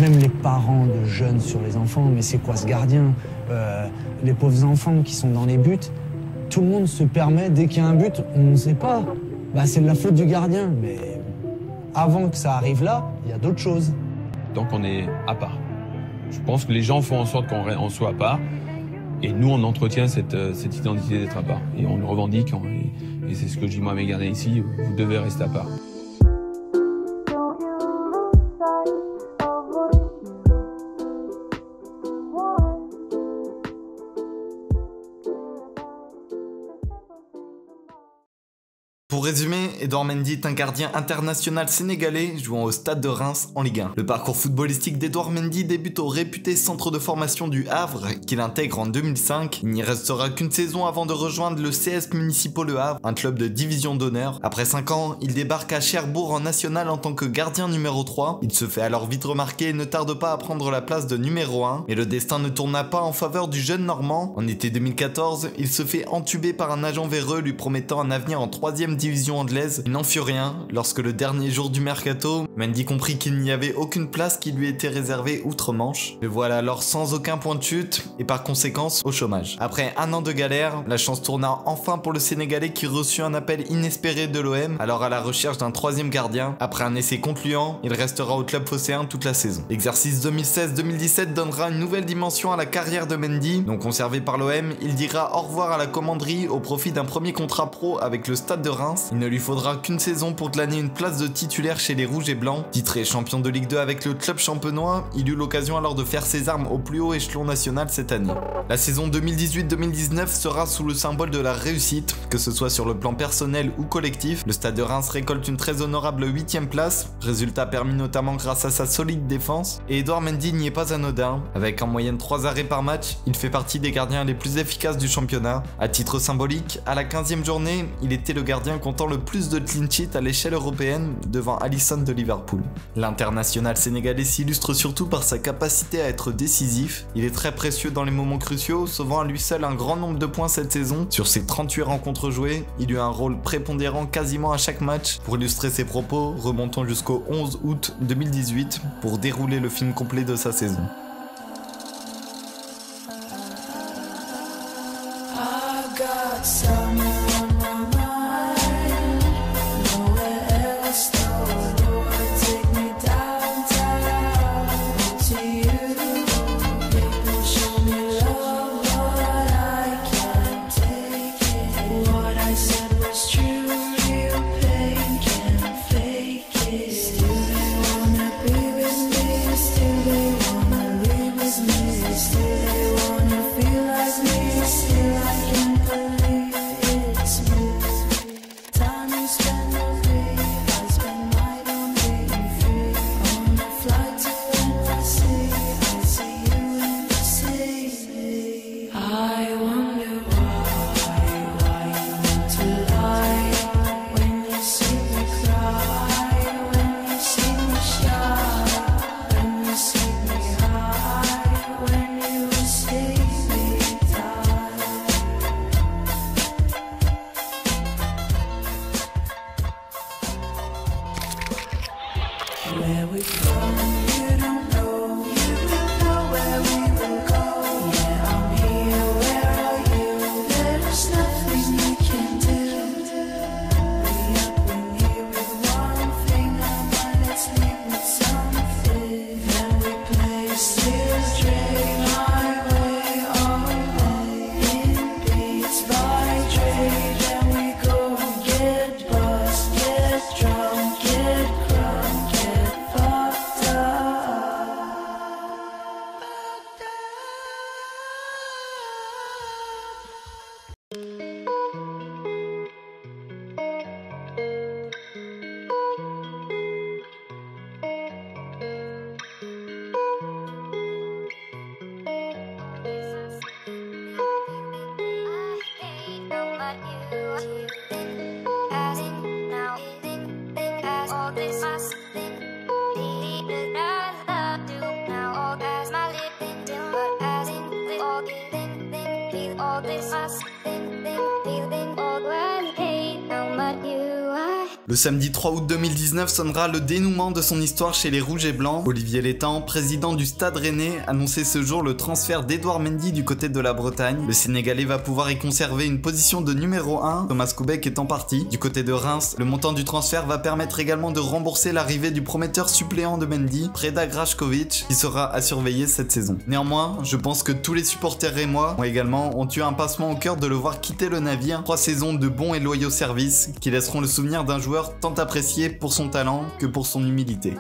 Même les parents de jeunes sur les enfants, mais c'est quoi ce gardien? Les pauvres enfants qui sont dans les buts, tout le monde se permet, dès qu'il y a un but, on ne sait pas. Bah, c'est de la faute du gardien, mais avant que ça arrive là, il y a d'autres choses. Donc on est à part. Je pense que les gens font en sorte qu'on soit à part. Et nous, on entretient cette identité d'être à part. Et on le revendique. Et c'est ce que je dis moi à mes gardiens ici, vous devez rester à part. Pour résumer, Edouard Mendy est un gardien international sénégalais jouant au Stade de Reims en Ligue 1. Le parcours footballistique d'Edouard Mendy débute au réputé centre de formation du Havre qu'il intègre en 2005. Il n'y restera qu'une saison avant de rejoindre le CS Municipaux Le Havre, un club de division d'honneur. Après 5 ans, il débarque à Cherbourg en national en tant que gardien numéro 3. Il se fait alors vite remarquer et ne tarde pas à prendre la place de numéro 1. Mais le destin ne tourna pas en faveur du jeune Normand. En été 2014, il se fait entuber par un agent véreux lui promettant un avenir en 3e division anglaise. Il n'en fut rien lorsque le dernier jour du mercato, Mendy comprit qu'il n'y avait aucune place qui lui était réservée outre-Manche. Le voilà alors sans aucun point de chute et par conséquence au chômage. Après un an de galère, la chance tourna enfin pour le Sénégalais qui reçut un appel inespéré de l'OM, alors à la recherche d'un 3e gardien. Après un essai concluant, il restera au club phocéen toute la saison. L'exercice 2016-2017 donnera une nouvelle dimension à la carrière de Mendy. Non conservé par l'OM, il dira au revoir à la commanderie au profit d'un premier contrat pro avec le Stade de Reims. Il ne lui faudra qu'une saison pour glaner une place de titulaire chez les Rouges et Blancs. Titré champion de Ligue 2 avec le club champenois, il eut l'occasion alors de faire ses armes au plus haut échelon national cette année. La saison 2018-2019 sera sous le symbole de la réussite, que ce soit sur le plan personnel ou collectif. Le Stade de Reims récolte une très honorable 8e place, résultat permis notamment grâce à sa solide défense. Et Edouard Mendy n'y est pas anodin. Avec en moyenne 3 arrêts par match, il fait partie des gardiens les plus efficaces du championnat. À titre symbolique, à la 15e journée, il était le gardien comptant le plus de clean sheet à l'échelle européenne devant Alisson de Liverpool. L'international sénégalais s'illustre surtout par sa capacité à être décisif. Il est très précieux dans les moments cruciaux, sauvant à lui seul un grand nombre de points cette saison. Sur ses 38 rencontres jouées, il eut un rôle prépondérant quasiment à chaque match. Pour illustrer ses propos, remontons jusqu'au 11 août 2018 pour dérouler le film complet de sa saison. all this, feeling all what I hate, how much you are. Le samedi 3 août 2019 sonnera le dénouement de son histoire chez les Rouges et Blancs. Olivier Létang, président du Stade Rennais, annonçait ce jour le transfert d'Edouard Mendy du côté de la Bretagne. Le Sénégalais va pouvoir y conserver une position de numéro 1, Thomas Koubek étant parti. Du côté de Reims, le montant du transfert va permettre également de rembourser l'arrivée du prometteur suppléant de Mendy, Predrag Rajkovic, qui sera à surveiller cette saison. Néanmoins, je pense que tous les supporters rémois ont eu un pincement au cœur de le voir quitter le navire. 3 saisons de bons et loyaux services qui laisseront le souvenir d'un joueur tant apprécié pour son talent que pour son humilité.